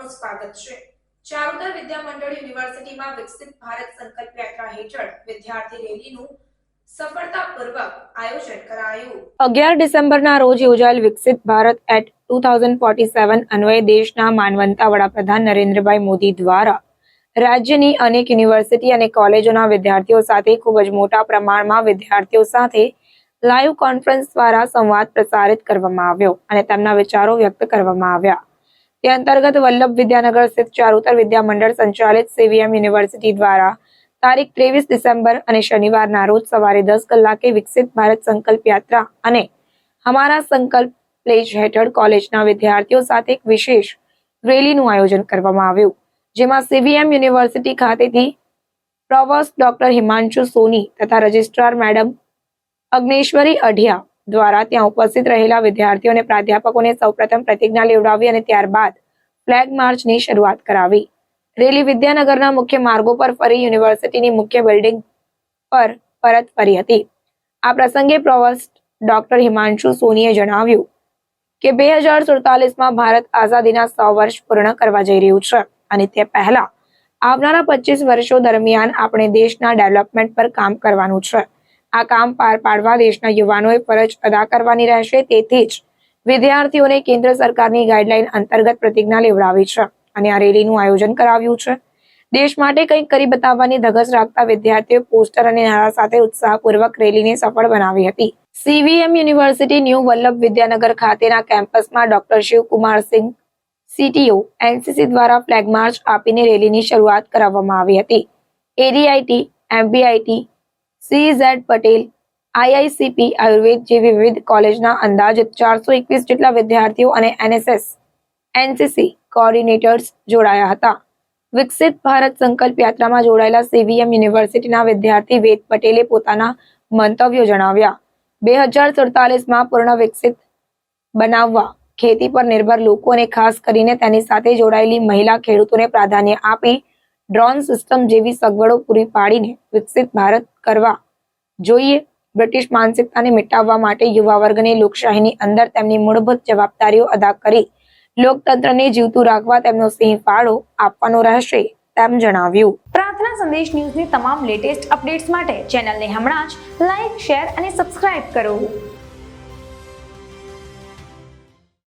આપનું સ્વાગત છે। ચારુતર વિદ્યા મંડળ યુનિવર્સિટીમાં વિકસિત ભારત સંકલ્પ યાત્રા હેઠળ વિદ્યાર્થી રેલીનું સફળતાપૂર્વક આયોજન કરાયું। 11 ડિસેમ્બરના રોજ યોજાયેલ વિકસિત ભારત એટ 2047 અન્વયે દેશના માનવંતા વડાપ્રધાન નરેન્દ્રભાઈ મોદી દ્વારા રાજ્યની અનેક યુનિવર્સિટી અને કોલેજોના વિદ્યાર્થીઓ સાથે ખૂબ જ મોટા પ્રમાણમાં વિદ્યાર્થીઓ સાથે લાઈવ કોન્ફરન્સ દ્વારા સંવાદ પ્રસારિત કરવામાં આવ્યો અને તેમના વિચારો વ્યક્ત કરવામાં આવ્યા। તે અંતર્ગત વલ્લભ વિદ્યાનગર સ્થિત ચારુતર વિદ્યા મંડળ સંચાલિત CVM યુનિવર્સિટી દ્વારા તારીખ 23 ડિસેમ્બર અને શનિવારના રોજ સવારે 10 કલાકે વિકસિત ભારત સંકલ્પ યાત્રા અને હમારા સંકલ્પ પ્લેજ હેઠળ કોલેજના વિદ્યાર્થીઓ સાથે એક વિશેષ રેલીનું આયોજન કરવામાં આવ્યું, જેમાં CVM યુનિવર્સિટી ખાતેથી પ્રોવોસ્ટ ડોક્ટર હિમાંશુ સોની તથા રજિસ્ટ્રાર મેડમ અગ્નેશ્વરી અઢિયા દ્વારા ત્યાં ઉપસ્થિત રહેલા વિદ્યાર્થીઓ અને પ્રાધ્યાપકોને સૌપ્રથમ પ્રતિજ્ઞા લેવડાવી અને ત્યારબાદ ફ્લેગ માર્ચની શરૂઆત કરાવી। રેલી વિદ્યાનગરના મુખ્ય માર્ગો પર ફરી યુનિવર્સિટીની મુખ્ય બિલ્ડિંગ પર પરત ફરી હતી। આ પ્રસંગે પ્રોવોસ્ટ ડોક્ટર હિમાંશુ સોનીએ જણાવ્યું કે 2047માં ભારત આઝાદીના 100 વર્ષ પૂર્ણ કરવા જઈ રહ્યું છે અને તે પહેલા આવનારા 25 વર્ષો દરમિયાન આપણે દેશના ડેવલપમેન્ટ પર કામ કરવાનું છે। આ કામ પાર પાડવા દેશના યુવાનોએ ફરજ અદા કરવાની રહેશે। તેથી જ વિદ્યાર્થીઓને કેન્દ્ર સરકારની ગાઈડલાઈન અંતર્ગત પ્રતિજ્ઞા લેવડાવી છે અને આ રેલીનું આયોજન કરાવ્યું છે। દેશ માટે કંઈક કરી બતાવવાની ધગશ રાખતા વિદ્યાર્થીઓ પોસ્ટર અને નારા સાથે ઉત્સાહપૂર્વક રેલીને સફળ બનાવી હતી। CVM university new Vallabh Vidyanagar ખાતેના કેમ્પસમાં ડોક્ટર શિવકુમાર સિંહ CTO NCC દ્વારા ફ્લેગ માર્ચ આપીને રેલીની શરૂઆત કરાવવામાં આવી હતી। ADIT, MBIT, CZ Patel, IICP Ayurveda જેવી વિવિધ કોલેજના અંદાજિત 421 જેટલા વિદ્યાર્થીઓ અને NSS NCC કોઓર્ડિનેટર્સ જોડાયા હતા। વિકસિત ભારત સંકલ્પ યાત્રામાં જોડાયેલા CVM યુનિવર્સિટીના વિદ્યાર્થી વેદ પટેલે પોતાના મંતવ્યો જણાવ્યા। 2047માં પૂર્ણ વિકસિત બનાવવા ખેતી પર નિર્ભર લોકો અને ખાસ કરીને તેની સાથે જોડાયેલી મહિલા ખેડૂતોને પ્રાધાન્ય આપી ડ્રોન સિસ્ટમ જેવી સગવડો પૂરી પાડીને વિકસિત ભારત કરવા જોઈએ। બ્રિટિશ માનસિકતાને મિટાવવા માટે યુવા વર્ગને લોકશાહીની અંદર તેમની મૂળભૂત જવાબદારીઓ અદા કરી લોકતંત્રને જીવતું રાખવા તેમનો સિંહ ફાળો આપવાનો રહેશે તેમ જણાવ્યું। પ્રાર્થના સંદેશ ન્યૂઝની તમામ લેટેસ્ટ અપડેટ્સ માટે ચેનલને હમણાં જ લાઈક, શેર અને સબસ્ક્રાઇબ કરો।